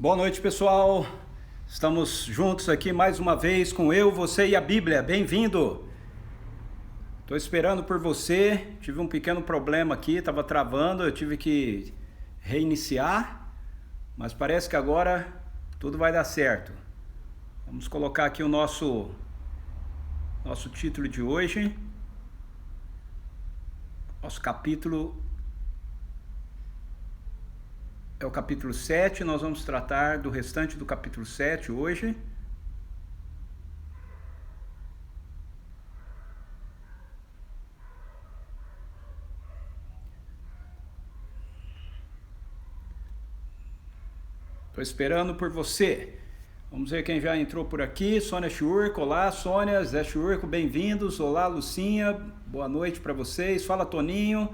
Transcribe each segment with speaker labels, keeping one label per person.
Speaker 1: Boa noite, pessoal. Estamos juntos aqui mais uma vez com eu, você e a Bíblia. Bem-vindo. Estou esperando por você. Tive um pequeno problema aqui, estava travando, eu tive que reiniciar, mas parece que agora tudo vai dar certo. Vamos colocar aqui o nosso título de hoje. Nosso capítulo é o capítulo 7, nós vamos tratar do restante do capítulo 7 hoje. Estou esperando por você. Vamos ver quem já entrou por aqui. Sônia Chiurco, olá Sônia, Zé Chiurco, bem-vindos. Olá Lucinha, boa noite para vocês. Fala Toninho.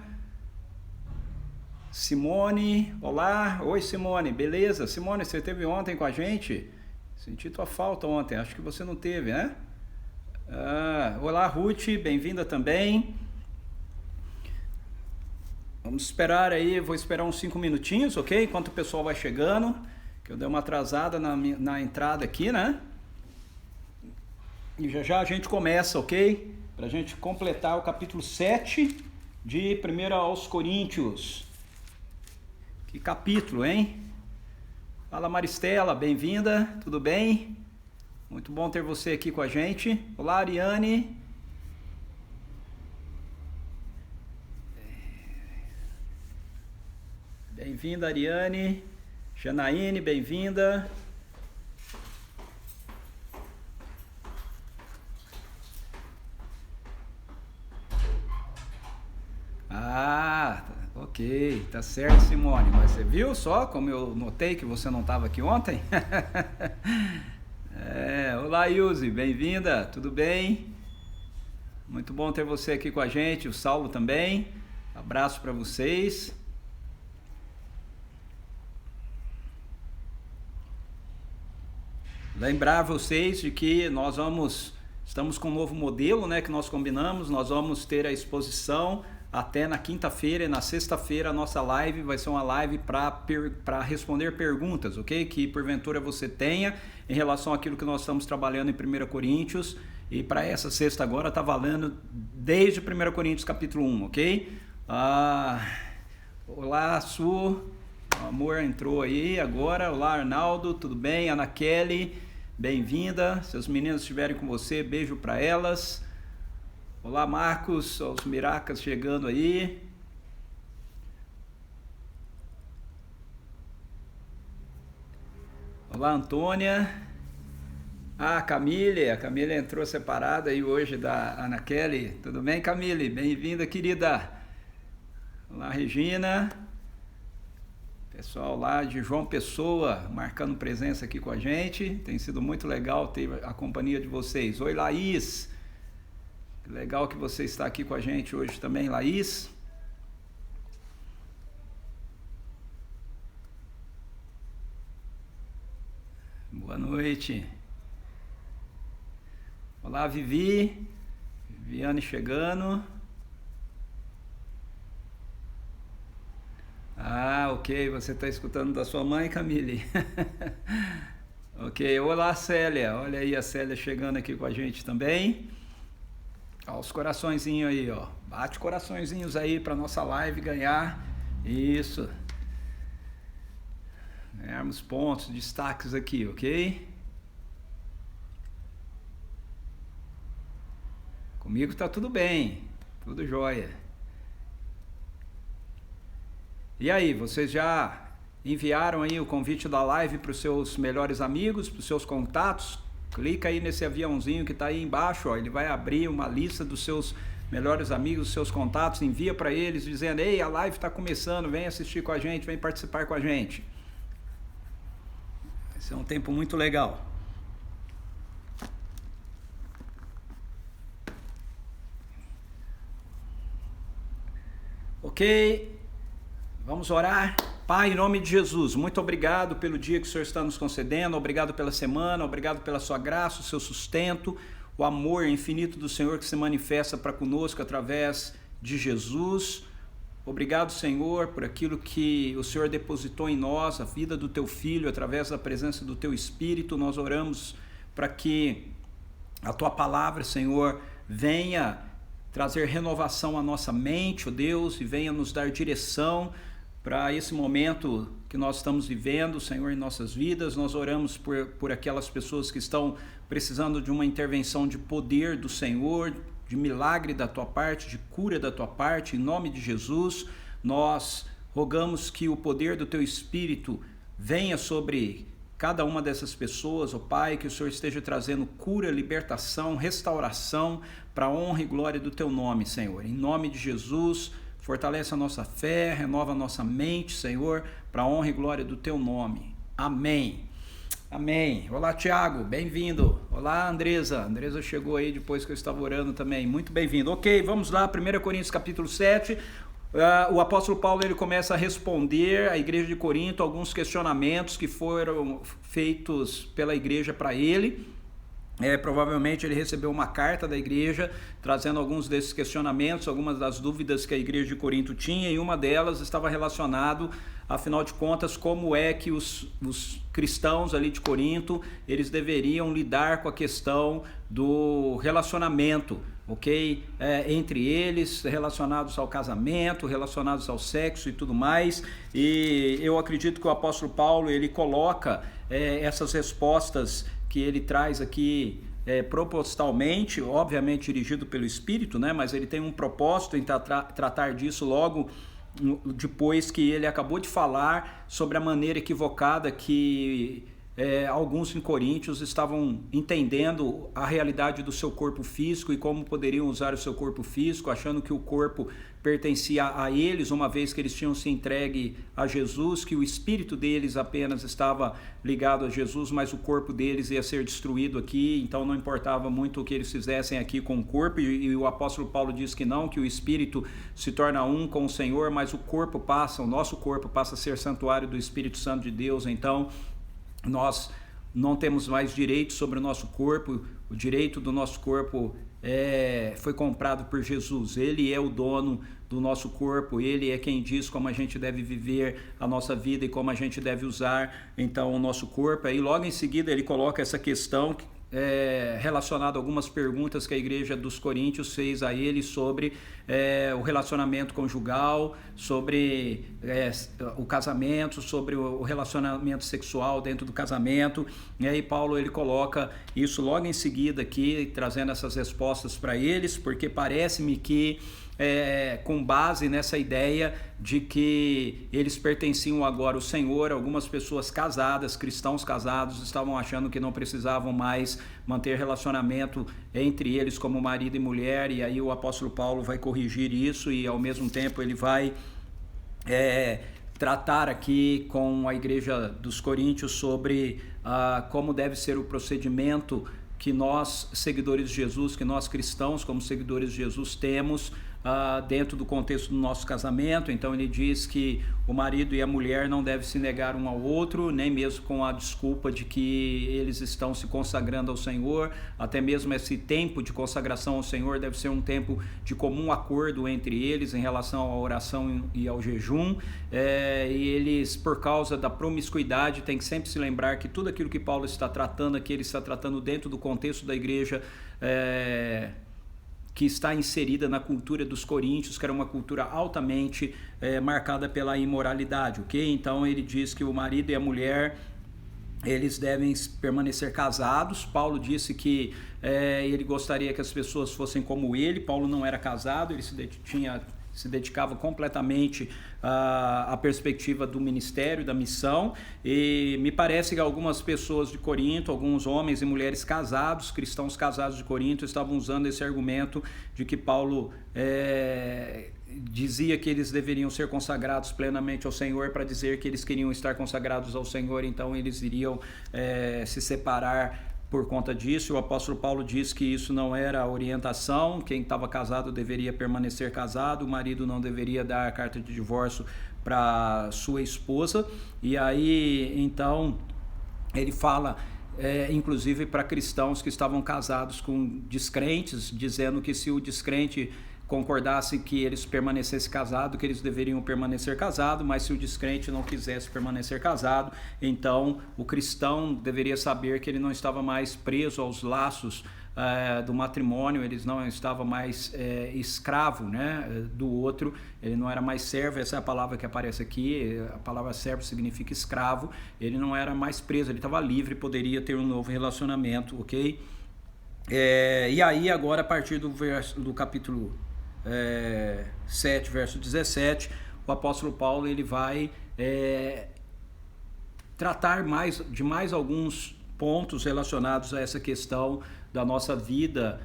Speaker 1: Simone, olá, oi Simone, beleza? Simone, você esteve ontem com a gente? Senti tua falta ontem, acho que você não teve, né? Olá Ruth, bem-vinda também. Vamos esperar aí, vou esperar uns 5 minutinhos, ok? Enquanto o pessoal vai chegando, que eu dei uma atrasada na entrada aqui, né? E já a gente começa, ok? Pra gente completar o capítulo 7 de 1 aos Coríntios. Que capítulo, hein? Fala Maristela, bem-vinda, tudo bem? Muito bom ter você aqui com a gente. Olá Ariane. Bem-vinda Ariane. Janaíne, bem-vinda. Ok, tá certo Simone, mas você viu só como eu notei que você não estava aqui ontem? Olá Ilse, bem-vinda, tudo bem? Muito bom ter você aqui com a gente, o Saulo também, abraço para vocês. Lembrar vocês de que estamos com um novo modelo, né, que nós combinamos, nós vamos ter a exposição até na quinta-feira e na sexta-feira a nossa live vai ser uma live para responder perguntas, ok? Que porventura você tenha em relação àquilo que nós estamos trabalhando em 1 Coríntios. E para essa sexta agora está valendo desde 1 Coríntios capítulo 1, ok? Olá, Su, o amor entrou aí agora. Olá, Arnaldo, tudo bem? Ana Kelly, bem-vinda. Se os meninos estiverem com você, beijo para elas. Olá Marcos, os miracas chegando aí. Olá Antônia. A Camille entrou separada aí hoje da Ana Kelly. Tudo bem Camille? Bem-vinda querida. Olá Regina. Pessoal lá de João Pessoa marcando presença aqui com a gente. Tem sido muito legal ter a companhia de vocês. Oi Laís. Legal que você está aqui com a gente hoje também, Laís. Boa noite. Olá, Viviane chegando. Ok, você está escutando da sua mãe, Camille. Ok, olá, Célia. Olha aí a Célia chegando aqui com a gente também. Ó, os coraçõezinhos aí, ó. Bate coraçõezinhos aí para nossa live ganhar. Isso. Ganharmos pontos, destaques aqui, ok? Comigo tá tudo bem, tudo jóia. E aí, vocês já enviaram aí o convite da live para os seus melhores amigos, para os seus contatos? Clica aí nesse aviãozinho que está aí embaixo, ó, ele vai abrir uma lista dos seus melhores amigos, dos seus contatos, envia para eles dizendo: ei, a live está começando, vem assistir com a gente, vem participar com a gente. Vai ser um tempo muito legal. Ok, vamos orar. Pai, em nome de Jesus, muito obrigado pelo dia que o Senhor está nos concedendo, obrigado pela semana, obrigado pela sua graça, o seu sustento, o amor infinito do Senhor que se manifesta para conosco através de Jesus. Obrigado, Senhor, por aquilo que o Senhor depositou em nós, a vida do Teu Filho, através da presença do Teu Espírito. Nós oramos para que a Tua palavra, Senhor, venha trazer renovação à nossa mente, ó Deus, e venha nos dar direção para esse momento que nós estamos vivendo, Senhor, em nossas vidas. Nós oramos por aquelas pessoas que estão precisando de uma intervenção de poder do Senhor, de milagre da Tua parte, de cura da Tua parte, em nome de Jesus. Nós rogamos que o poder do Teu Espírito venha sobre cada uma dessas pessoas, ó Pai, que o Senhor esteja trazendo cura, libertação, restauração, para a honra e glória do Teu nome, Senhor. Em nome de Jesus, fortalece a nossa fé, renova a nossa mente, Senhor, para a honra e glória do Teu nome. Amém. Amém. Olá, Tiago, bem-vindo. Olá, Andresa. Andresa chegou aí depois que eu estava orando também. Muito bem-vindo. Ok, vamos lá, 1 Coríntios capítulo 7. O apóstolo Paulo ele começa a responder à igreja de Corinto alguns questionamentos que foram feitos pela igreja para ele. Provavelmente ele recebeu uma carta da igreja trazendo alguns desses questionamentos, algumas das dúvidas que a igreja de Corinto tinha, e uma delas estava relacionado, afinal de contas, como é que os cristãos ali de Corinto, eles deveriam lidar com a questão do relacionamento, ok? Entre eles, relacionados ao casamento, relacionados ao sexo e tudo mais. E eu acredito que o apóstolo Paulo, ele coloca essas respostas que ele traz aqui propositalmente, obviamente dirigido pelo Espírito, né? Mas ele tem um propósito em tratar disso logo depois que ele acabou de falar sobre a maneira equivocada que alguns em Coríntios estavam entendendo a realidade do seu corpo físico e como poderiam usar o seu corpo físico, achando que o corpo pertencia a eles, uma vez que eles tinham se entregue a Jesus, que o espírito deles apenas estava ligado a Jesus, mas o corpo deles ia ser destruído aqui, então não importava muito o que eles fizessem aqui com o corpo, e o apóstolo Paulo diz que não, que o espírito se torna um com o Senhor, mas o nosso corpo passa a ser santuário do Espírito Santo de Deus. Então nós não temos mais direito sobre o nosso corpo, o direito do nosso corpo foi comprado por Jesus. Ele é o dono do nosso corpo, Ele é quem diz como a gente deve viver a nossa vida e como a gente deve usar então o nosso corpo. Aí logo em seguida ele coloca essa questão relacionada a algumas perguntas que a igreja dos Coríntios fez a ele sobre o relacionamento conjugal, sobre o casamento, sobre o relacionamento sexual dentro do casamento. E aí Paulo ele coloca isso logo em seguida aqui, trazendo essas respostas para eles, porque parece-me que com base nessa ideia de que eles pertenciam agora ao Senhor, algumas pessoas casadas, cristãos casados, estavam achando que não precisavam mais manter relacionamento entre eles como marido e mulher, e aí o apóstolo Paulo vai corrigir isso e ao mesmo tempo ele vai tratar aqui com a igreja dos Coríntios sobre como deve ser o procedimento que nós, seguidores de Jesus, que nós cristãos como seguidores de Jesus temos dentro do contexto do nosso casamento. Então ele diz que o marido e a mulher não devem se negar um ao outro, nem mesmo com a desculpa de que eles estão se consagrando ao Senhor. Até mesmo esse tempo de consagração ao Senhor deve ser um tempo de comum acordo entre eles em relação à oração e ao jejum, e eles, por causa da promiscuidade, têm que sempre se lembrar que tudo aquilo que Paulo está tratando aqui, ele está tratando dentro do contexto da igreja que está inserida na cultura dos coríntios, que era uma cultura altamente marcada pela imoralidade, ok? Então ele diz que o marido e a mulher, eles devem permanecer casados. Paulo disse que ele gostaria que as pessoas fossem como ele. Paulo não era casado, ele se dedicava completamente à perspectiva do ministério, da missão, e me parece que algumas pessoas de Corinto, alguns homens e mulheres casados, cristãos casados de Corinto, estavam usando esse argumento de que Paulo dizia que eles deveriam ser consagrados plenamente ao Senhor, para dizer que eles queriam estar consagrados ao Senhor, então eles iriam se separar por conta disso. O apóstolo Paulo diz que isso não era a orientação, quem estava casado deveria permanecer casado, o marido não deveria dar a carta de divórcio para sua esposa. E aí então ele fala inclusive para cristãos que estavam casados com descrentes, dizendo que se o descrente concordasse que eles permanecessem casados, que eles deveriam permanecer casados, mas se o descrente não quisesse permanecer casado, então o cristão deveria saber que ele não estava mais preso aos laços do matrimônio, ele não estava mais escravo, né, do outro, ele não era mais servo, essa é a palavra que aparece aqui, a palavra servo significa escravo, ele não era mais preso, ele estava livre, poderia ter um novo relacionamento, ok? E aí agora a partir do capítulo 7, verso 17, o apóstolo Paulo ele vai tratar de mais alguns pontos relacionados a essa questão da nossa vida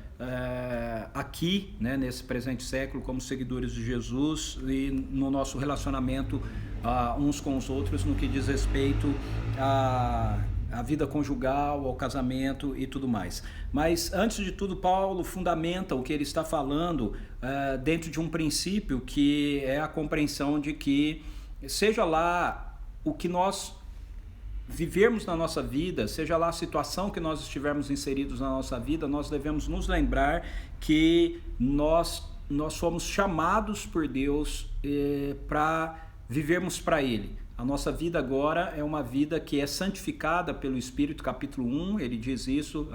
Speaker 1: aqui, né, nesse presente século, como seguidores de Jesus e no nosso relacionamento uns com os outros no que diz respeito à vida conjugal, ao casamento e tudo mais. Mas antes de tudo, Paulo fundamenta o que ele está falando dentro de um princípio que é a compreensão de que seja lá o que nós vivermos na nossa vida, seja lá a situação que nós estivermos inseridos na nossa vida, nós devemos nos lembrar que nós somos chamados por Deus para vivermos para Ele. A nossa vida agora é uma vida que é santificada pelo Espírito, capítulo 1, ele diz isso,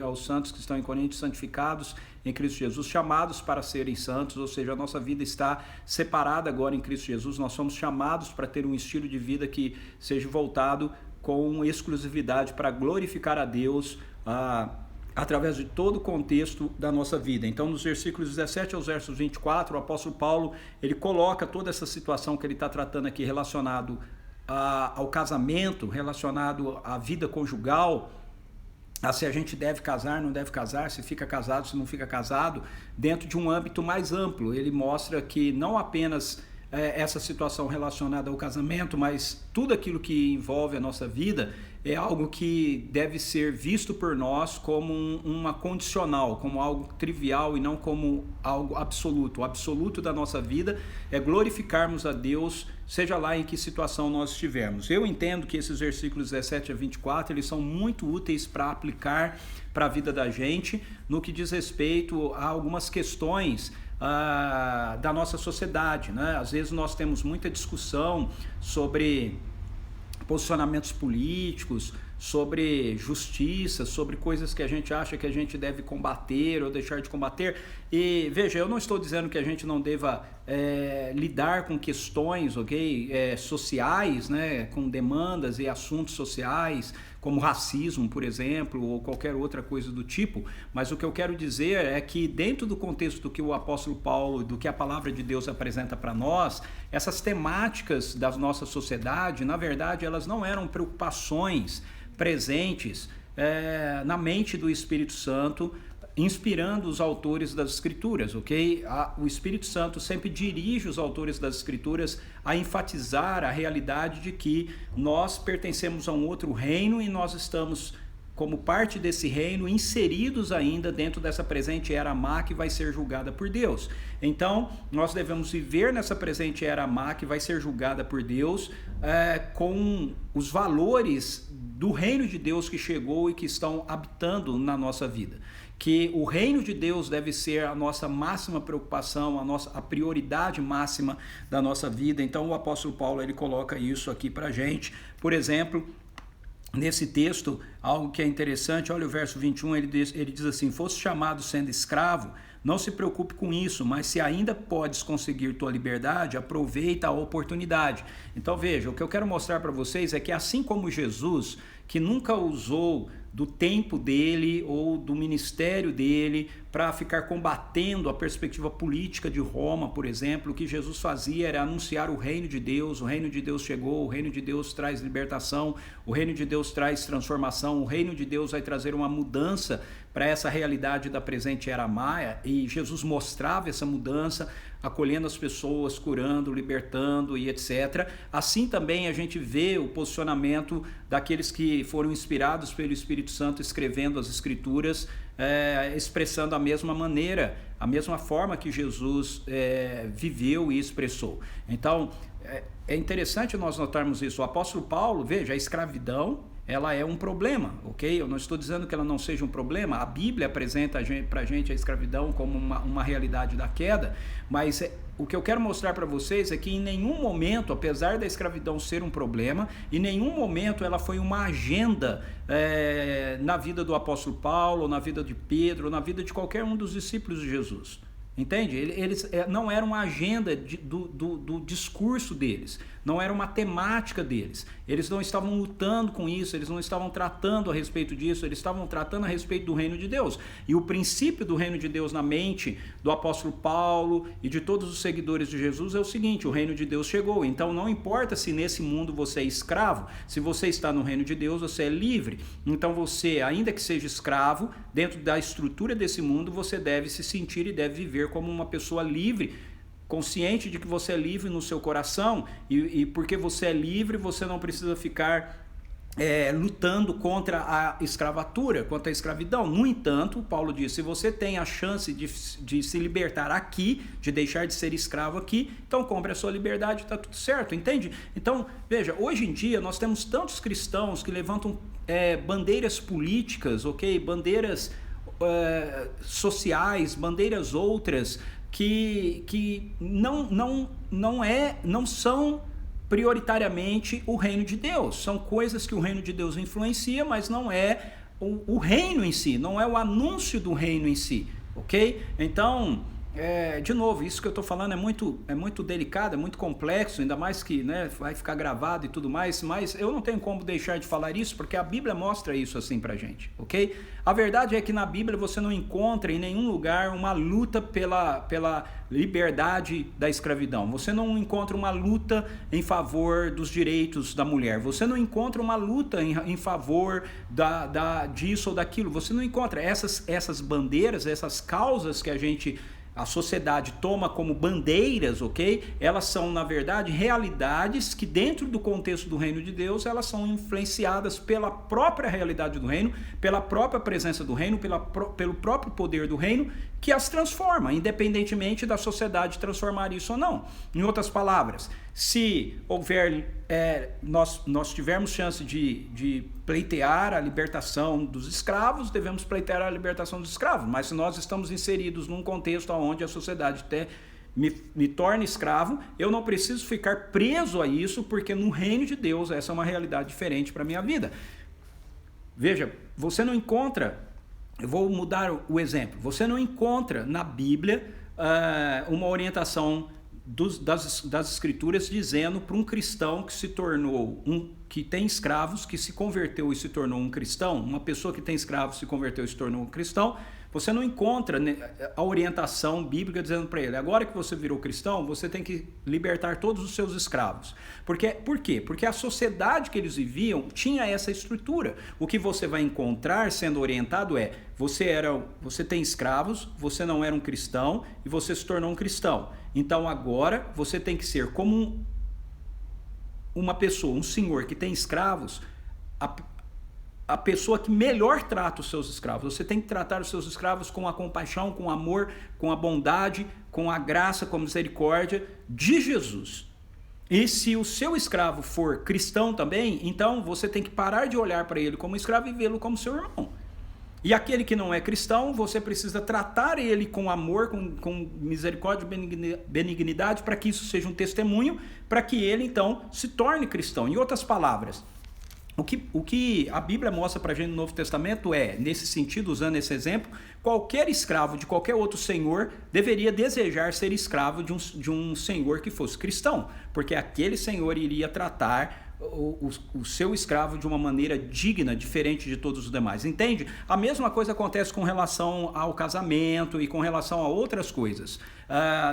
Speaker 1: aos santos que estão em Corinto, santificados em Cristo Jesus, chamados para serem santos, ou seja, a nossa vida está separada agora em Cristo Jesus, nós somos chamados para ter um estilo de vida que seja voltado com exclusividade para glorificar a Deus através de todo o contexto da nossa vida. Então, nos versículos 17 aos versos 24, o apóstolo Paulo, ele coloca toda essa situação que ele está tratando aqui relacionado ao casamento, relacionado à vida conjugal, a se a gente deve casar, não deve casar, se fica casado, se não fica casado, dentro de um âmbito mais amplo. Ele mostra que não apenas essa situação relacionada ao casamento, mas tudo aquilo que envolve a nossa vida é algo que deve ser visto por nós como uma condicional, como algo trivial e não como algo absoluto. O absoluto da nossa vida é glorificarmos a Deus, seja lá em que situação nós estivermos. Eu entendo que esses versículos 17 a 24, eles são muito úteis para aplicar para a vida da gente, no que diz respeito a algumas questões da nossa sociedade, né? Às vezes nós temos muita discussão sobre posicionamentos políticos, sobre justiça, sobre coisas que a gente acha que a gente deve combater ou deixar de combater. E veja, eu não estou dizendo que a gente não deva lidar com questões, ok, sociais, né, com demandas e assuntos sociais, como racismo, por exemplo, ou qualquer outra coisa do tipo, mas o que eu quero dizer é que dentro do contexto do que o apóstolo Paulo, do que a palavra de Deus apresenta para nós, essas temáticas da nossa sociedade, na verdade, elas não eram preocupações presentes na mente do Espírito Santo, inspirando os autores das Escrituras, ok? O Espírito Santo sempre dirige os autores das Escrituras a enfatizar a realidade de que nós pertencemos a um outro reino e nós estamos, como parte desse reino, inseridos ainda dentro dessa presente era má que vai ser julgada por Deus. Então, nós devemos viver nessa presente era má que vai ser julgada por Deus com os valores do reino de Deus que chegou e que estão habitando na nossa vida. Que o reino de Deus deve ser a nossa máxima preocupação, a prioridade máxima da nossa vida. Então o apóstolo Paulo ele coloca isso aqui para a gente. Por exemplo, nesse texto, algo que é interessante, olha o verso 21, ele diz assim: fosse chamado sendo escravo, não se preocupe com isso, mas se ainda podes conseguir tua liberdade, aproveita a oportunidade. Então veja, o que eu quero mostrar para vocês é que assim como Jesus, que nunca usou do tempo dele ou do ministério dele para ficar combatendo a perspectiva política de Roma, por exemplo, o que Jesus fazia era anunciar o reino de Deus. O reino de Deus chegou, o reino de Deus traz libertação, o reino de Deus traz transformação, o reino de Deus vai trazer uma mudança para essa realidade da presente era maia, e Jesus mostrava essa mudança, acolhendo as pessoas, curando, libertando e etc. Assim também a gente vê o posicionamento daqueles que foram inspirados pelo Espírito Santo escrevendo as Escrituras, expressando a mesma maneira, a mesma forma que Jesus viveu e expressou. Então, é interessante nós notarmos isso. O apóstolo Paulo, veja, a escravidão ela é um problema, ok? Eu não estou dizendo que ela não seja um problema, a Bíblia apresenta para a gente a escravidão como uma realidade da queda, mas o que eu quero mostrar para vocês é que em nenhum momento, apesar da escravidão ser um problema, em nenhum momento ela foi uma agenda na vida do apóstolo Paulo, na vida de Pedro, na vida de qualquer um dos discípulos de Jesus. Entende? Eles não era uma agenda do discurso deles, não era uma temática deles. Eles não estavam lutando com isso, eles não estavam tratando a respeito disso, eles estavam tratando a respeito do reino de Deus. E o princípio do reino de Deus na mente do apóstolo Paulo e de todos os seguidores de Jesus é o seguinte: o reino de Deus chegou. Então não importa se nesse mundo você é escravo, se você está no reino de Deus, você é livre. Então você, ainda que seja escravo, dentro da estrutura desse mundo, você deve se sentir e deve viver como uma pessoa livre, consciente de que você é livre no seu coração, e porque você é livre, você não precisa ficar lutando contra a escravatura, contra a escravidão. No entanto, Paulo diz: se você tem a chance de se libertar aqui, de deixar de ser escravo aqui, então compre a sua liberdade, está tudo certo, entende? Então, veja, hoje em dia nós temos tantos cristãos que levantam bandeiras políticas, ok? Bandeiras sociais, bandeiras outras, que não são prioritariamente o reino de Deus. São coisas que o reino de Deus influencia, mas não é o reino em si, não é o anúncio do reino em si, ok? Então, de novo, isso que eu estou falando é muito delicado, é muito complexo, ainda mais que vai ficar gravado e tudo mais, mas eu não tenho como deixar de falar isso, porque a Bíblia mostra isso assim pra gente, ok? A verdade é que na Bíblia você não encontra em nenhum lugar uma luta pela liberdade da escravidão. Você não encontra uma luta em favor dos direitos da mulher. Você não encontra uma luta em favor disso ou daquilo. Você não encontra essas bandeiras, essas causas que a sociedade toma como bandeiras, ok? Elas são, na verdade, realidades que dentro do contexto do reino de Deus, elas são influenciadas pela própria realidade do reino, pela própria presença do reino, pelo próprio poder do reino, que as transforma, independentemente da sociedade transformar isso ou não. Em outras palavras, se houver, nós tivermos chance de pleitear a libertação dos escravos, devemos pleitear a libertação dos escravos, mas se nós estamos inseridos num contexto onde a sociedade me torna escravo, eu não preciso ficar preso a isso, porque no reino de Deus essa é uma realidade diferente para a minha vida. Veja, você não encontra, eu vou mudar o exemplo, você não encontra na Bíblia uma orientação das escrituras dizendo para um cristão que se tornou que tem escravos, que se converteu e se tornou um cristão, uma pessoa que tem escravos se converteu e se tornou um cristão, você não encontra a orientação bíblica dizendo para ele: agora que você virou cristão, você tem que libertar todos os seus escravos. Por quê? Porque a sociedade que eles viviam tinha essa estrutura. O que você vai encontrar sendo orientado você tem escravos, você não era um cristão e você se tornou um cristão. Então agora você tem que ser como uma pessoa, um senhor que tem escravos, a pessoa que melhor trata os seus escravos. Você tem que tratar os seus escravos com a compaixão, com o amor, com a bondade, com a graça, com a misericórdia de Jesus. E se o seu escravo for cristão também, então você tem que parar de olhar para ele como escravo e vê-lo como seu irmão. E aquele que não é cristão, você precisa tratar ele com amor, com misericórdia e benignidade, para que isso seja um testemunho, para que ele então se torne cristão. Em outras palavras, o que a Bíblia mostra para a gente no Novo Testamento nesse sentido, usando esse exemplo, qualquer escravo de qualquer outro senhor deveria desejar ser escravo de um senhor que fosse cristão, porque aquele senhor iria tratar o seu escravo de uma maneira digna, diferente de todos os demais, entende? A mesma coisa acontece com relação ao casamento e com relação a outras coisas.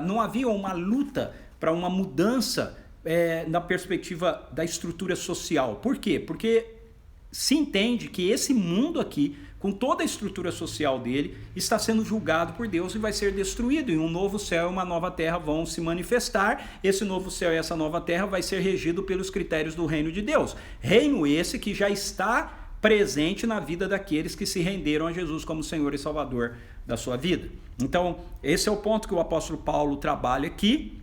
Speaker 1: Não havia uma luta para uma mudança na perspectiva da estrutura social. Por quê? Porque se entende que esse mundo aqui, com toda a estrutura social dele, está sendo julgado por Deus e vai ser destruído. E um novo céu e uma nova terra vão se manifestar. Esse novo céu e essa nova terra vai ser regido pelos critérios do reino de Deus. Reino esse que já está presente na vida daqueles que se renderam a Jesus como Senhor e Salvador da sua vida. Então, esse é o ponto que o apóstolo Paulo trabalha aqui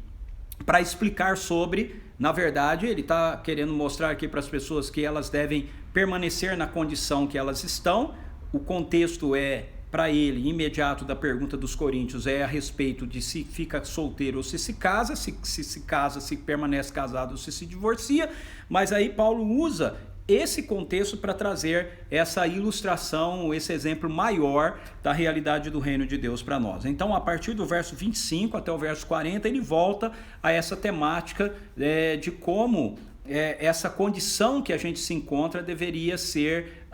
Speaker 1: para explicar sobre Na verdade, ele está querendo mostrar aqui para as pessoas que elas devem permanecer na condição que elas estão. O contexto é, para ele, imediato da pergunta dos coríntios, é a respeito de se fica solteiro ou se casa, se casa, se permanece casado ou se divorcia. Mas aí Paulo usa esse contexto para trazer essa ilustração, esse exemplo maior da realidade do reino de Deus para nós. Então, a partir do verso 25 até o verso 40, ele volta a essa temática de como essa condição que a gente se encontra deveria ser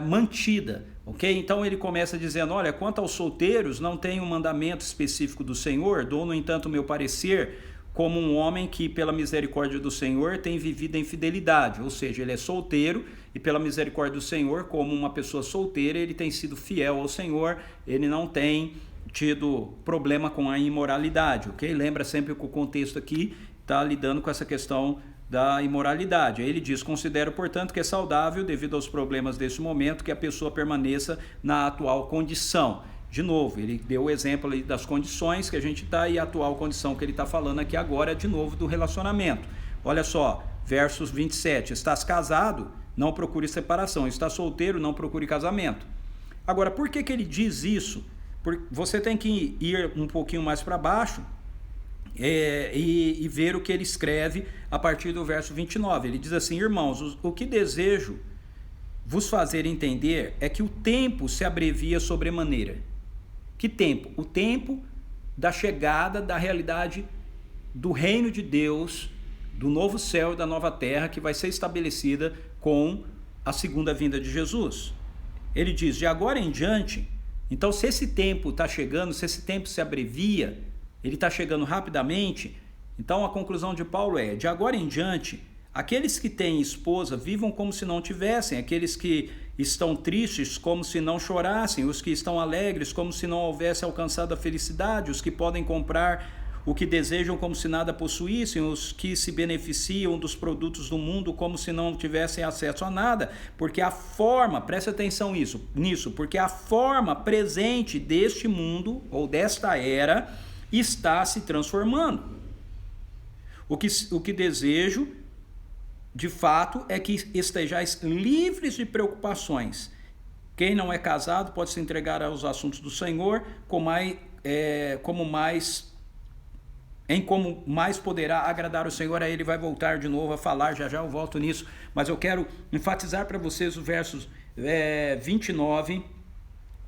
Speaker 1: mantida. Ok? Então ele começa dizendo, olha, quanto aos solteiros, não tem um mandamento específico do Senhor, dou, no entanto, o meu parecer como um homem que, pela misericórdia do Senhor, tem vivido em fidelidade. Ou seja, ele é solteiro e, pela misericórdia do Senhor, como uma pessoa solteira, ele tem sido fiel ao Senhor, ele não tem tido problema com a imoralidade. Ok? Lembra sempre que o contexto aqui está lidando com essa questão da imoralidade. Aí ele diz, considero, portanto, que é saudável, devido aos problemas desse momento, que a pessoa permaneça na atual condição. De novo, ele deu o exemplo ali das condições que a gente está e a atual condição que ele está falando aqui agora, de novo, do relacionamento. Olha só, versos 27, estás casado, não procure separação, estás solteiro, não procure casamento. Agora, por que ele diz isso? Você tem que ir um pouquinho mais para baixo e ver o que ele escreve a partir do verso 29. Ele diz assim, irmãos, o que desejo vos fazer entender é que o tempo se abrevia sobremaneira. Que tempo? O tempo da chegada da realidade do reino de Deus, do novo céu e da nova terra, que vai ser estabelecida com a segunda vinda de Jesus. Ele diz, de agora em diante, então se esse tempo está chegando, se esse tempo se abrevia, ele está chegando rapidamente, então a conclusão de Paulo é, de agora em diante, aqueles que têm esposa vivam como se não tivessem, aqueles que estão tristes como se não chorassem, os que estão alegres como se não houvesse alcançado a felicidade, os que podem comprar o que desejam como se nada possuíssem, os que se beneficiam dos produtos do mundo como se não tivessem acesso a nada, porque a forma, preste atenção nisso, porque a forma presente deste mundo ou desta era está se transformando. O que desejo de fato é que estejais livres de preocupações. Quem não é casado pode se entregar aos assuntos do Senhor, como mais poderá agradar o Senhor. Aí ele vai voltar de novo a falar, já eu volto nisso, mas eu quero enfatizar para vocês os versos 29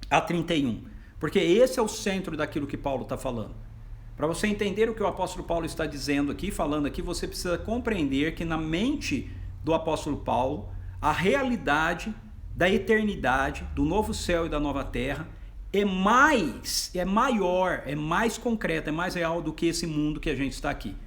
Speaker 1: a 31, porque esse é o centro daquilo que Paulo está falando. Para você entender o que o apóstolo Paulo está dizendo aqui, falando aqui, você precisa compreender que na mente do apóstolo Paulo, a realidade da eternidade, do novo céu e da nova terra, é maior, é mais concreta, é mais real do que esse mundo que a gente está aqui.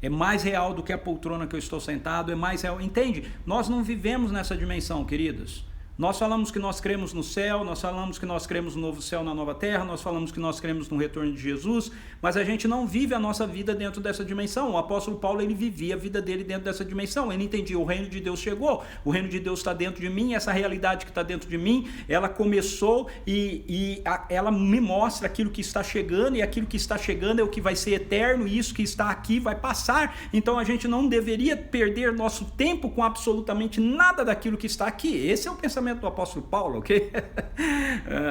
Speaker 1: É mais real do que a poltrona que eu estou sentado, é mais real. Entende? Nós não vivemos nessa dimensão, queridos. Nós falamos que nós cremos no céu, nós falamos que nós cremos no novo céu, na nova terra, nós falamos que nós cremos no retorno de Jesus, mas a gente não vive a nossa vida dentro dessa dimensão. O apóstolo Paulo, ele vivia a vida dele dentro dessa dimensão. Ele entendia, o reino de Deus chegou, o reino de Deus está dentro de mim, essa realidade que está dentro de mim, ela começou e ela me mostra aquilo que está chegando, e aquilo que está chegando é o que vai ser eterno, e isso que está aqui vai passar. Então a gente não deveria perder nosso tempo com absolutamente nada daquilo que está aqui. Esse é o pensamento do apóstolo Paulo, ok?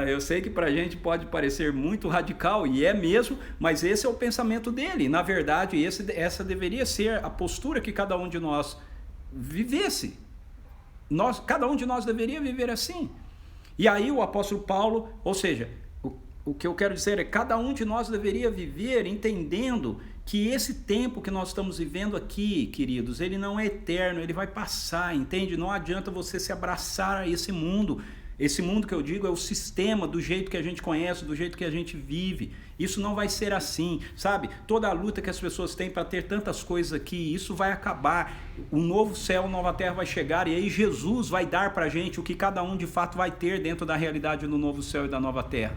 Speaker 1: Eu sei que para a gente pode parecer muito radical, e é mesmo, mas esse é o pensamento dele. Na verdade, essa deveria ser a postura que cada um de nós vivesse. Cada um de nós deveria viver assim. E aí o apóstolo Paulo, ou seja, o que eu quero dizer é que cada um de nós deveria viver entendendo que esse tempo que nós estamos vivendo aqui, queridos, ele não é eterno, ele vai passar, entende? Não adianta você se abraçar a esse mundo. Esse mundo que eu digo é o sistema, do jeito que a gente conhece, do jeito que a gente vive. Isso não vai ser assim, sabe? Toda a luta que as pessoas têm para ter tantas coisas aqui, isso vai acabar. O novo céu, a nova terra vai chegar, e aí Jesus vai dar para a gente o que cada um de fato vai ter dentro da realidade do novo céu e da nova terra.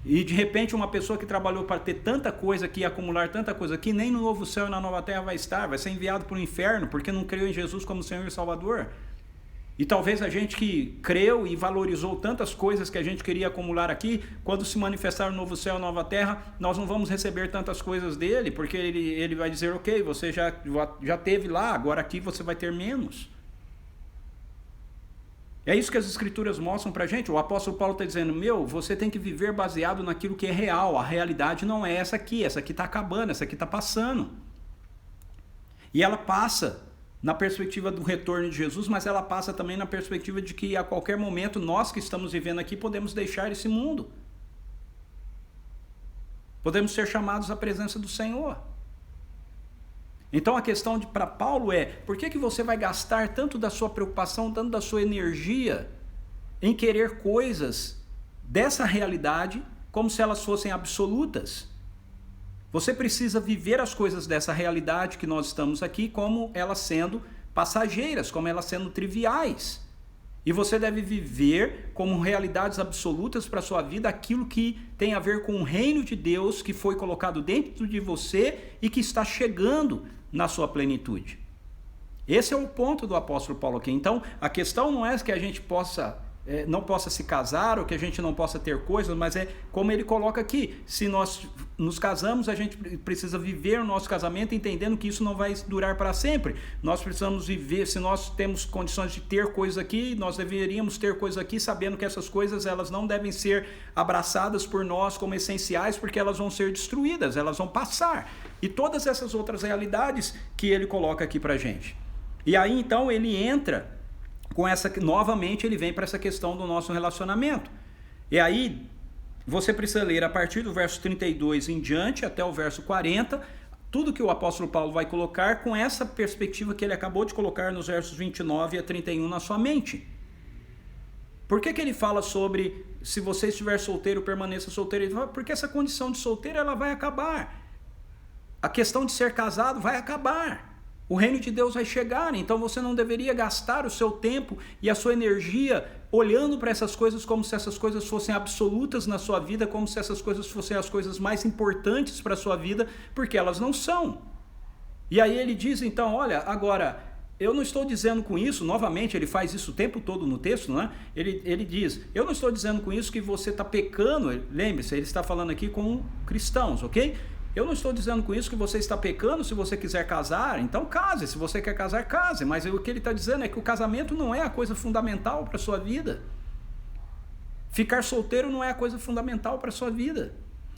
Speaker 1: E de repente uma pessoa que trabalhou para ter tanta coisa aqui, acumular tanta coisa aqui, nem no novo céu e na nova terra vai estar, vai ser enviado para o inferno, porque não creu em Jesus como Senhor e Salvador. E talvez a gente que creu e valorizou tantas coisas que a gente queria acumular aqui, quando se manifestar o novo céu e nova terra, nós não vamos receber tantas coisas dele, porque ele vai dizer, ok, você já teve lá, agora aqui você vai ter menos. É isso que as escrituras mostram pra gente. O apóstolo Paulo está dizendo, você tem que viver baseado naquilo que é real. A realidade não é essa aqui está acabando, essa aqui está passando. E ela passa na perspectiva do retorno de Jesus, mas ela passa também na perspectiva de que a qualquer momento nós que estamos vivendo aqui podemos deixar esse mundo. Podemos ser chamados à presença do Senhor. Então a questão para Paulo é, por que você vai gastar tanto da sua preocupação, tanto da sua energia em querer coisas dessa realidade como se elas fossem absolutas? Você precisa viver as coisas dessa realidade que nós estamos aqui como elas sendo passageiras, como elas sendo triviais. E você deve viver como realidades absolutas para a sua vida aquilo que tem a ver com o reino de Deus que foi colocado dentro de você e que está chegando na sua plenitude. Esse é o ponto do apóstolo Paulo aqui. Então, a questão não é que a gente não possa se casar ou que a gente não possa ter coisas, mas é como ele coloca aqui, se nós nos casamos, a gente precisa viver o nosso casamento entendendo que isso não vai durar para sempre. Nós precisamos viver, se nós temos condições de ter coisas aqui, nós deveríamos ter coisas aqui sabendo que essas coisas elas não devem ser abraçadas por nós como essenciais, porque elas vão ser destruídas, elas vão passar. E todas essas outras realidades que ele coloca aqui para a gente. E aí então ele entra novamente ele vem para essa questão do nosso relacionamento. E aí você precisa ler a partir do verso 32 em diante até o verso 40, tudo que o apóstolo Paulo vai colocar com essa perspectiva que ele acabou de colocar nos versos 29 a 31 na sua mente. Por que ele fala sobre se você estiver solteiro, permaneça solteiro? Ele fala, porque essa condição de solteiro ela vai acabar. A questão de ser casado vai acabar. O reino de Deus vai chegar, então você não deveria gastar o seu tempo e a sua energia olhando para essas coisas como se essas coisas fossem absolutas na sua vida, como se essas coisas fossem as coisas mais importantes para a sua vida, porque elas não são. E aí ele diz então, olha, agora, eu não estou dizendo com isso, novamente ele faz isso o tempo todo no texto, né? Ele diz, eu não estou dizendo com isso que você está pecando, lembre-se, ele está falando aqui com cristãos, ok? Eu não estou dizendo com isso que você está pecando se você quiser casar, então case, se você quer casar, case, mas o que ele está dizendo é que o casamento não é a coisa fundamental para a sua vida. Ficar solteiro não é a coisa fundamental para a sua vida.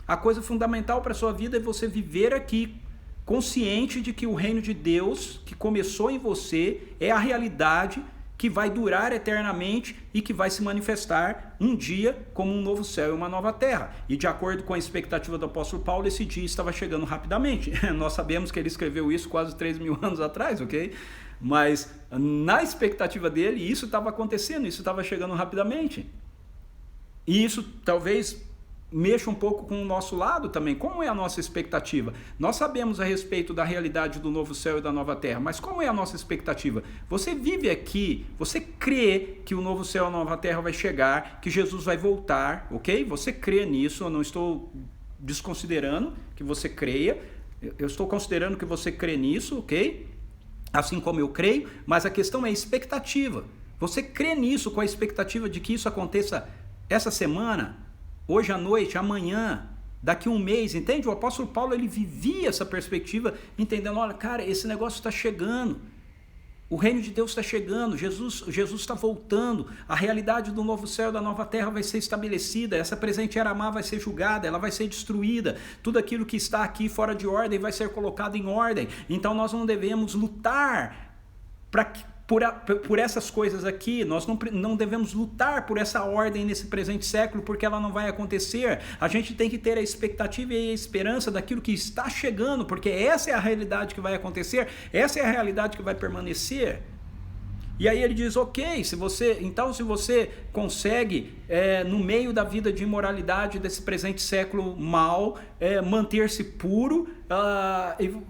Speaker 1: A coisa fundamental para a sua vida é você viver aqui, consciente de que o reino de Deus, que começou em você, é a realidade que vai durar eternamente e que vai se manifestar um dia como um novo céu e uma nova terra. E de acordo com a expectativa do apóstolo Paulo, esse dia estava chegando rapidamente. Nós sabemos que ele escreveu isso quase 3.000 anos atrás, ok? Mas na expectativa dele, isso estava acontecendo, isso estava chegando rapidamente. E isso talvez mexa um pouco com o nosso lado também. Como é a nossa expectativa? Nós sabemos a respeito da realidade do novo céu e da nova terra, mas como é a nossa expectativa? Você vive aqui, você crê que o novo céu e a nova terra vai chegar, que Jesus vai voltar, ok? Você crê nisso, eu não estou desconsiderando que você creia, eu estou considerando que você crê nisso, ok? Assim como eu creio, mas a questão é a expectativa. Você crê nisso com a expectativa de que isso aconteça essa semana, hoje à noite, amanhã, daqui um mês, entende? O apóstolo Paulo, ele vivia essa perspectiva, entendendo, olha, cara, esse negócio está chegando, o reino de Deus está chegando, Jesus está voltando, a realidade do novo céu e da nova terra vai ser estabelecida, essa presente era má vai ser julgada, ela vai ser destruída, tudo aquilo que está aqui fora de ordem vai ser colocado em ordem, então nós não devemos lutar por essas coisas aqui, nós não devemos lutar por essa ordem nesse presente século, porque ela não vai acontecer. A gente tem que ter a expectativa e a esperança daquilo que está chegando, porque essa é a realidade que vai acontecer, essa é a realidade que vai permanecer. E aí ele diz, ok, se você consegue, no meio da vida de imoralidade desse presente século mal, manter-se puro,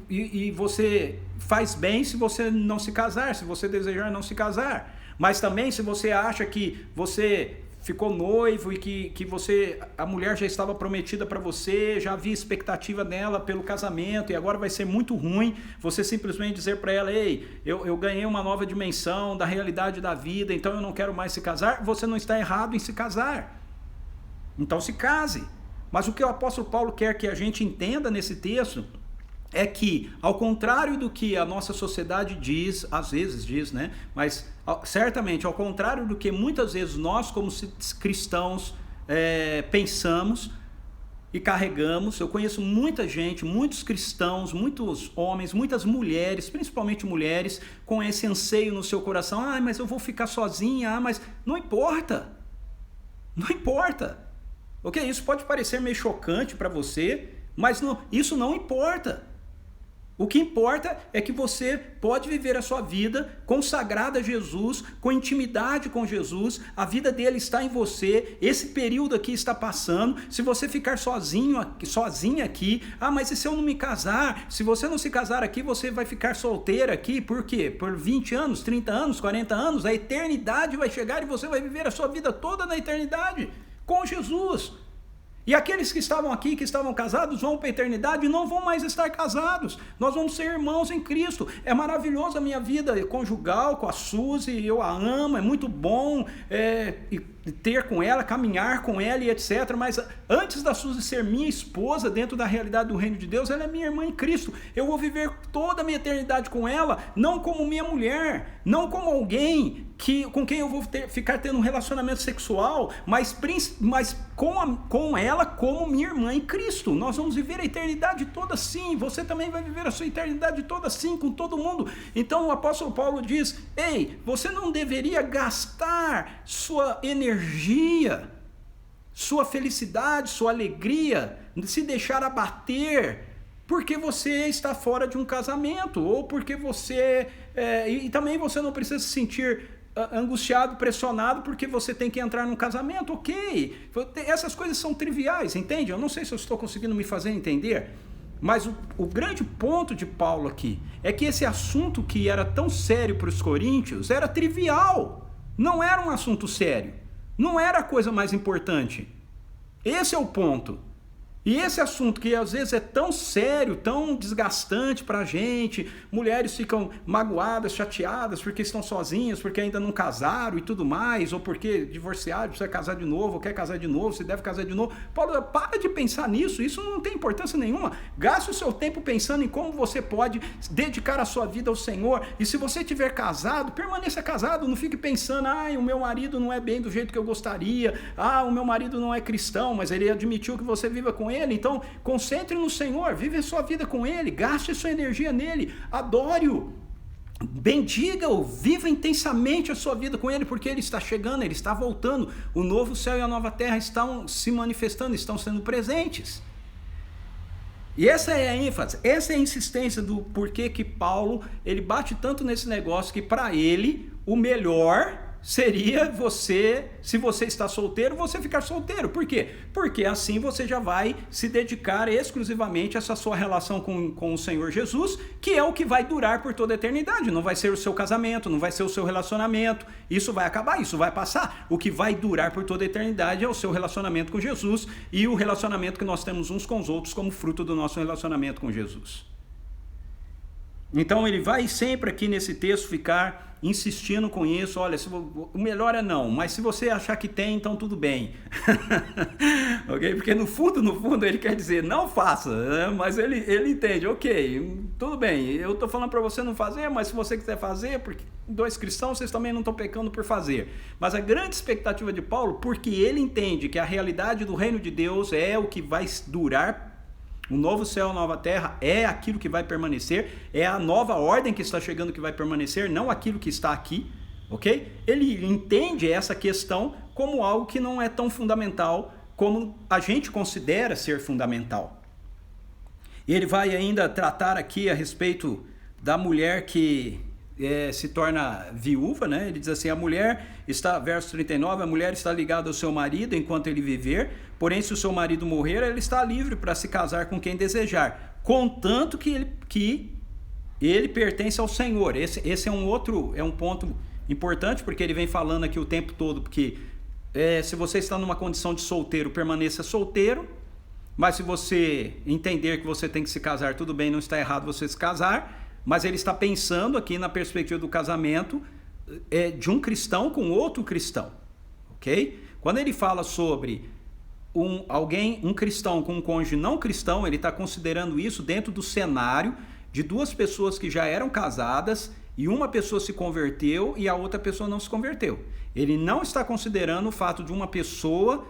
Speaker 1: e você faz bem se você não se casar, se você desejar não se casar. Mas também se você acha que você ficou noivo e que a mulher já estava prometida para você, já havia expectativa dela pelo casamento e agora vai ser muito ruim você simplesmente dizer para ela, ei, eu ganhei uma nova dimensão da realidade da vida, então eu não quero mais se casar. Você não está errado em se casar. Então se case. Mas o que o apóstolo Paulo quer que a gente entenda nesse texto é que, ao contrário do que a nossa sociedade diz, às vezes diz, né? Mas certamente, ao contrário do que muitas vezes nós como cristãos pensamos e carregamos, eu conheço muita gente, muitos cristãos, muitos homens, muitas mulheres, principalmente mulheres, com esse anseio no seu coração, mas eu vou ficar sozinha, mas não importa, não importa, ok? Isso pode parecer meio chocante para você, mas não, isso não importa. O que importa é que você pode viver a sua vida consagrada a Jesus, com intimidade com Jesus, a vida dele está em você, esse período aqui está passando. Se você ficar sozinha aqui, mas e se eu não me casar? Se você não se casar aqui, você vai ficar solteira aqui, por quê? Por 20 anos, 30 anos, 40 anos, a eternidade vai chegar e você vai viver a sua vida toda na eternidade, com Jesus. E aqueles que estavam aqui, que estavam casados, vão para a eternidade e não vão mais estar casados. Nós vamos ser irmãos em Cristo. É maravilhoso a minha vida conjugal com a Suzy, eu a amo, é muito bom ter com ela, caminhar com ela e etc. Mas antes da Suzy ser minha esposa dentro da realidade do reino de Deus, ela é minha irmã em Cristo. Eu vou viver toda a minha eternidade com ela, não como minha mulher, não como alguém com quem eu vou ficar tendo um relacionamento sexual, mas com ela como minha irmã em Cristo. Nós vamos viver a eternidade toda assim, você também vai viver a sua eternidade toda assim, com todo mundo. Então o apóstolo Paulo diz, ei, você não deveria gastar sua energia, sua felicidade, sua alegria, se deixar abater, porque você está fora de um casamento, ou porque você... e também você não precisa se sentir angustiado, pressionado, porque você tem que entrar num casamento, ok. Essas coisas são triviais, entende? Eu não sei se eu estou conseguindo me fazer entender, mas o grande ponto de Paulo aqui é que esse assunto que era tão sério para os coríntios era trivial, não era um assunto sério, não era a coisa mais importante. Esse é o ponto. E esse assunto que às vezes é tão sério, tão desgastante para a gente, mulheres ficam magoadas, chateadas porque estão sozinhas, porque ainda não casaram e tudo mais, ou porque divorciaram, precisa casar de novo, ou quer casar de novo, se deve casar de novo. Paulo, para de pensar nisso, isso não tem importância nenhuma. Gaste o seu tempo pensando em como você pode dedicar a sua vida ao Senhor, e se você tiver casado, permaneça casado, não fique pensando, o meu marido não é bem do jeito que eu gostaria, o meu marido não é cristão, mas ele admitiu que você viva com ele. Então concentre no Senhor, vive a sua vida com Ele, gaste sua energia nele, adore-o, bendiga-o, viva intensamente a sua vida com Ele, porque Ele está chegando, Ele está voltando, o novo céu e a nova terra estão se manifestando, estão sendo presentes. E essa é a ênfase, essa é a insistência do porquê que Paulo, ele bate tanto nesse negócio que para ele o melhor seria você, se você está solteiro, você ficar solteiro. Por quê? Porque assim você já vai se dedicar exclusivamente a essa sua relação com o Senhor Jesus, que é o que vai durar por toda a eternidade. Não vai ser o seu casamento, não vai ser o seu relacionamento. Isso vai acabar, isso vai passar. O que vai durar por toda a eternidade é o seu relacionamento com Jesus e o relacionamento que nós temos uns com os outros como fruto do nosso relacionamento com Jesus. Então ele vai sempre aqui nesse texto ficar insistindo com isso, olha, o melhor é não, mas se você achar que tem, então tudo bem. Ok? Porque no fundo ele quer dizer, não faça, né? Mas ele entende, ok, tudo bem, eu estou falando para você não fazer, mas se você quiser fazer, porque dois cristãos, vocês também não estão pecando por fazer. Mas a grande expectativa de Paulo, porque ele entende que a realidade do reino de Deus é o que vai durar. O novo céu, a nova terra é aquilo que vai permanecer, é a nova ordem que está chegando que vai permanecer, não aquilo que está aqui, ok? Ele entende essa questão como algo que não é tão fundamental como a gente considera ser fundamental. E ele vai ainda tratar aqui a respeito da mulher que se torna viúva, né? Ele diz assim, a mulher está, verso 39, a mulher está ligada ao seu marido enquanto ele viver, porém se o seu marido morrer, ela está livre para se casar com quem desejar, contanto que ele pertence ao Senhor. Esse é um ponto importante, porque ele vem falando aqui o tempo todo, porque se você está numa condição de solteiro, permaneça solteiro. Mas se você entender que você tem que se casar, tudo bem, não está errado você se casar. Mas ele está pensando aqui na perspectiva do casamento de um cristão com outro cristão. Ok? Quando ele fala sobre um cristão com um cônjuge não cristão, ele está considerando isso dentro do cenário de duas pessoas que já eram casadas e uma pessoa se converteu e a outra pessoa não se converteu. Ele não está considerando o fato de uma pessoa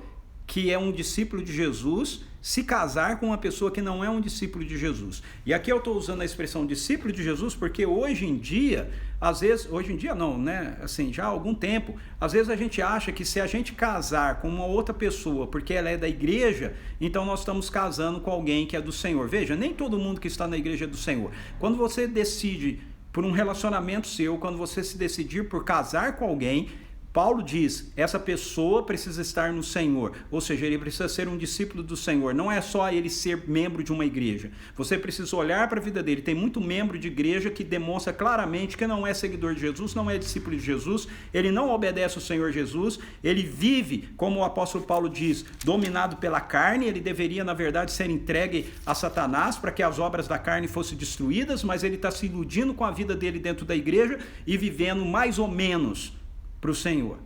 Speaker 1: que é um discípulo de Jesus se casar com uma pessoa que não é um discípulo de Jesus. E aqui eu estou usando a expressão discípulo de Jesus porque hoje em dia, às vezes, hoje em dia não, né? Assim, já há algum tempo, às vezes a gente acha que se a gente casar com uma outra pessoa porque ela é da igreja, então nós estamos casando com alguém que é do Senhor. Veja, nem todo mundo que está na igreja é do Senhor. Quando você decide por um relacionamento seu, quando você se decidir por casar com alguém, Paulo diz, essa pessoa precisa estar no Senhor, ou seja, ele precisa ser um discípulo do Senhor, não é só ele ser membro de uma igreja, você precisa olhar para a vida dele, tem muito membro de igreja que demonstra claramente que não é seguidor de Jesus, não é discípulo de Jesus, ele não obedece ao Senhor Jesus, ele vive, como o apóstolo Paulo diz, dominado pela carne, ele deveria na verdade ser entregue a Satanás para que as obras da carne fossem destruídas, mas ele está se iludindo com a vida dele dentro da igreja e vivendo mais ou menos para o Senhor.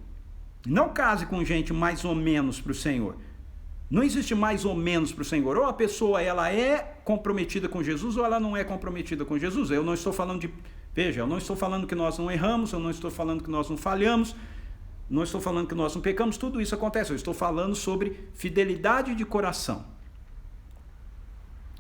Speaker 1: Não case com gente mais ou menos para o Senhor. Não existe mais ou menos para o Senhor. Ou a pessoa ela é comprometida com Jesus ou ela não é comprometida com Jesus. Eu não estou falando eu não estou falando que nós não erramos, eu não estou falando que nós não falhamos, não estou falando que nós não pecamos, tudo isso acontece. Eu estou falando sobre fidelidade de coração.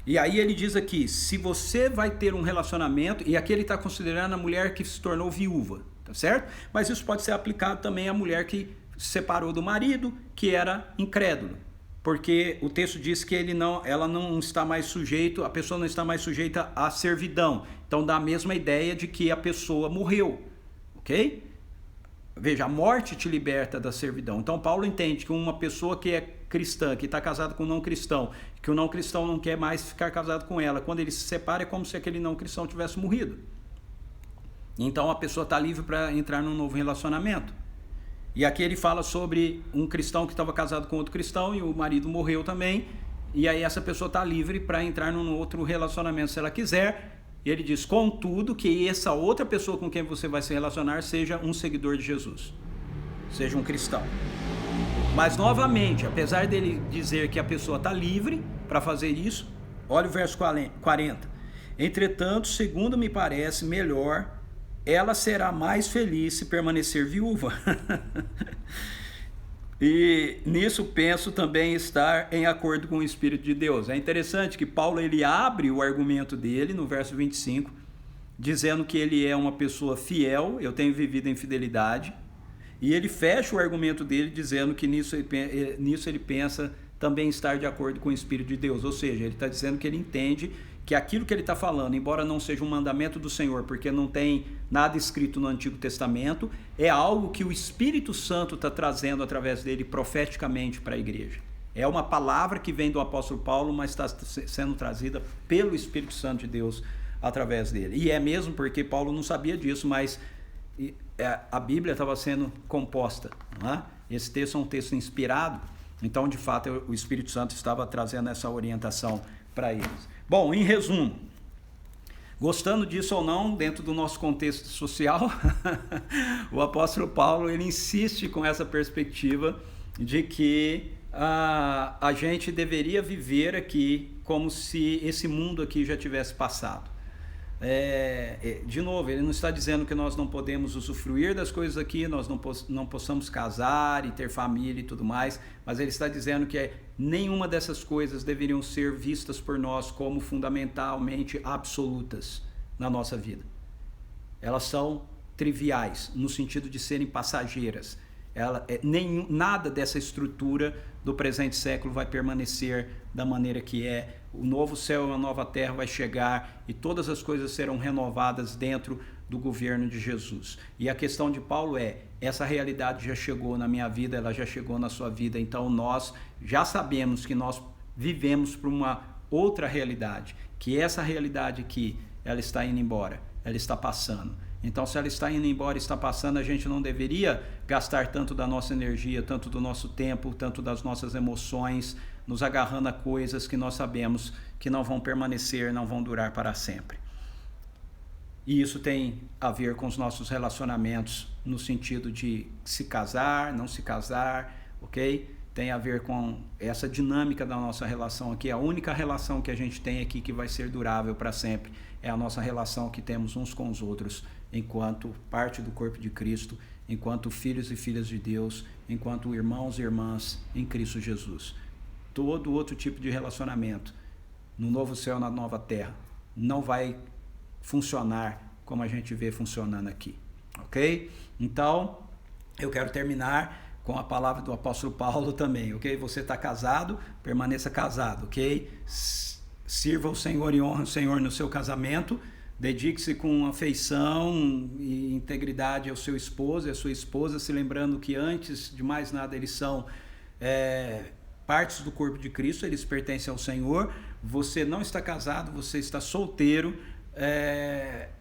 Speaker 1: E aí ele diz aqui, se você vai ter um relacionamento, e aqui ele está considerando a mulher que se tornou viúva, tá certo? Mas isso pode ser aplicado também à mulher que se separou do marido, que era incrédulo. Porque o texto diz que ela não está mais sujeita, a pessoa não está mais sujeita à servidão. Então dá a mesma ideia de que a pessoa morreu, ok? Veja, a morte te liberta da servidão. Então Paulo entende que uma pessoa que é cristã, que está casada com um não cristão, que o não cristão não quer mais ficar casado com ela, quando ele se separa é como se aquele não cristão tivesse morrido. Então a pessoa está livre para entrar num novo relacionamento. E aqui ele fala sobre um cristão que estava casado com outro cristão e o marido morreu também, e aí essa pessoa está livre para entrar num outro relacionamento se ela quiser. E ele diz, contudo, que essa outra pessoa com quem você vai se relacionar seja um seguidor de Jesus, seja um cristão. Mas, novamente, apesar dele dizer que a pessoa está livre para fazer isso, olha o verso 40. Entretanto, segundo me parece melhor, ela será mais feliz se permanecer viúva. E nisso penso também estar em acordo com o Espírito de Deus. É interessante que Paulo ele abre o argumento dele no verso 25, dizendo que ele é uma pessoa fiel, eu tenho vivido em fidelidade, e ele fecha o argumento dele dizendo que nisso ele pensa também estar de acordo com o Espírito de Deus. Ou seja, ele está dizendo que ele entende que aquilo que ele está falando, embora não seja um mandamento do Senhor, porque não tem nada escrito no Antigo Testamento, é algo que o Espírito Santo está trazendo através dele profeticamente para a igreja. É uma palavra que vem do apóstolo Paulo, mas está sendo trazida pelo Espírito Santo de Deus através dele. E é mesmo porque Paulo não sabia disso, mas a Bíblia estava sendo composta. Não é? Esse texto é um texto inspirado, então de fato o Espírito Santo estava trazendo essa orientação para eles. Bom, em resumo, gostando disso ou não, dentro do nosso contexto social, o apóstolo Paulo ele insiste com essa perspectiva de que a gente deveria viver aqui como se esse mundo aqui já tivesse passado. De novo, ele não está dizendo que nós não podemos usufruir das coisas aqui, nós não possamos casar e ter família e tudo mais, mas ele está dizendo que nenhuma dessas coisas deveriam ser vistas por nós como fundamentalmente absolutas na nossa vida. Elas são triviais, no sentido de serem passageiras. Nada dessa estrutura do presente século vai permanecer da maneira que é. O novo céu e a nova terra vai chegar e todas as coisas serão renovadas dentro do governo de Jesus. E a questão de Paulo essa realidade já chegou na minha vida, ela já chegou na sua vida, então nós já sabemos que nós vivemos para uma outra realidade, que essa realidade aqui, ela está indo embora, ela está passando. Então, se ela está indo embora, está passando, a gente não deveria gastar tanto da nossa energia, tanto do nosso tempo, tanto das nossas emoções, nos agarrando a coisas que nós sabemos que não vão permanecer, não vão durar para sempre. E isso tem a ver com os nossos relacionamentos, no sentido de se casar, não se casar, ok? Tem a ver com essa dinâmica da nossa relação aqui. A única relação que a gente tem aqui que vai ser durável para sempre é a nossa relação que temos uns com os outros, enquanto parte do corpo de Cristo, enquanto filhos e filhas de Deus, enquanto irmãos e irmãs em Cristo Jesus. Todo outro tipo de relacionamento, no novo céu, na nova terra, não vai funcionar como a gente vê funcionando aqui, ok? Então, eu quero terminar com a palavra do apóstolo Paulo também, ok? Você está casado, permaneça casado, ok? Sirva o Senhor e honre o Senhor no seu casamento, dedique-se com afeição e integridade ao seu esposo e à sua esposa, se lembrando que antes de mais nada eles são partes do corpo de Cristo, eles pertencem ao Senhor. Você não está casado, você está solteiro,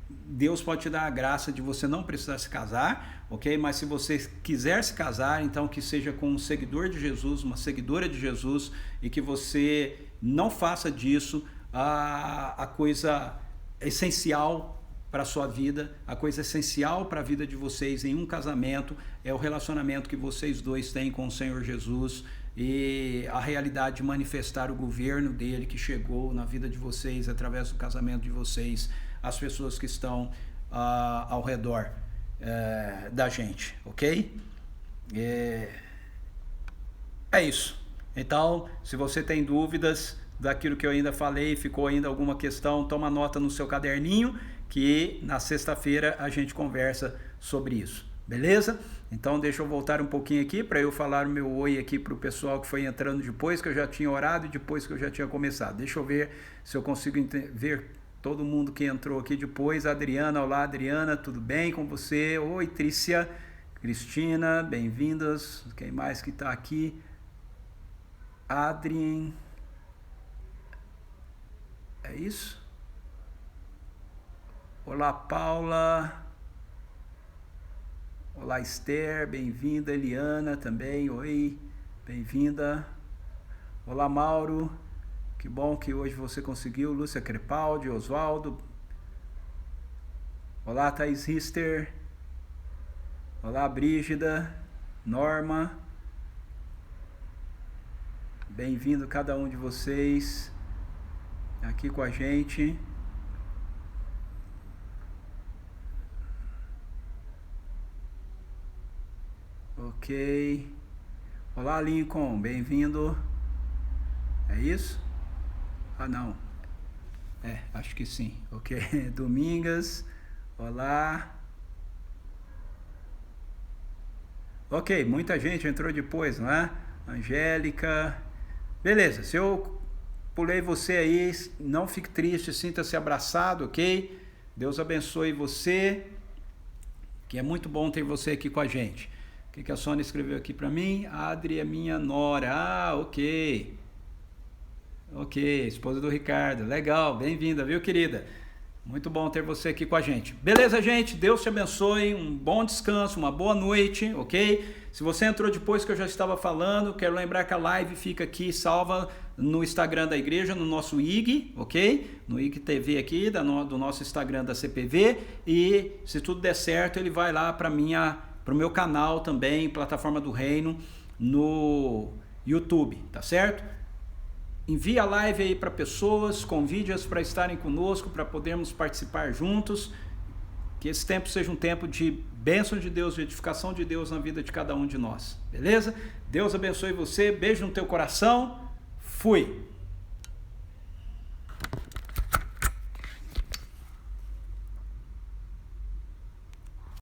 Speaker 1: Deus pode te dar a graça de você não precisar se casar, ok? Mas se você quiser se casar, então que seja com um seguidor de Jesus, uma seguidora de Jesus, e que você não faça disso a coisa essencial para a sua vida. A coisa essencial para a vida de vocês em um casamento é o relacionamento que vocês dois têm com o Senhor Jesus e a realidade de manifestar o governo dele que chegou na vida de vocês através do casamento de vocês, as pessoas que estão ao redor da gente, ok? É isso. Então, se você tem dúvidas daquilo que eu ainda falei, ficou ainda alguma questão, toma nota no seu caderninho, que na sexta-feira a gente conversa sobre isso, beleza? Então deixa eu voltar um pouquinho aqui para eu falar o meu oi aqui para o pessoal que foi entrando depois que eu já tinha orado e depois que eu já tinha começado. Deixa eu ver se eu consigo ver todo mundo que entrou aqui depois. Adriana, olá Adriana, tudo bem com você? Oi Trícia, Cristina, bem-vindas. Quem mais que está aqui? Adrien, é isso? Olá Paula, olá Esther, bem-vinda. Eliana também, oi, bem-vinda. Olá Mauro, que bom que hoje você conseguiu. Lúcia Crepaldi, Oswaldo. Olá Thaís Rister. Olá Brígida, Norma. Bem-vindo cada um de vocês aqui com a gente. Ok. Olá Lincoln, bem-vindo. É isso? Ah não. Acho que sim. Ok. Domingas. Olá. Ok, muita gente entrou depois, não é? Angélica. Beleza, se eu pulei você aí, não fique triste, sinta-se abraçado, ok? Deus abençoe você, que é muito bom ter você aqui com a gente. O que a Sônia escreveu aqui para mim? Adri é minha nora. Ah, ok. Ok, esposa do Ricardo. Legal, bem-vinda, viu, querida? Muito bom ter você aqui com a gente. Beleza, gente? Deus te abençoe, um bom descanso, uma boa noite, ok? Se você entrou depois que eu já estava falando, quero lembrar que a live fica aqui salva no Instagram da igreja, no nosso IG, ok? No IG TV aqui, do nosso Instagram da CPV, e se tudo der certo, ele vai lá para o meu canal também, Plataforma do Reino, no YouTube, tá certo? Envie a live aí para pessoas, convide-as para estarem conosco, para podermos participar juntos. Que esse tempo seja um tempo de bênção de Deus, de edificação de Deus na vida de cada um de nós. Beleza? Deus abençoe você, beijo no teu coração. Fui!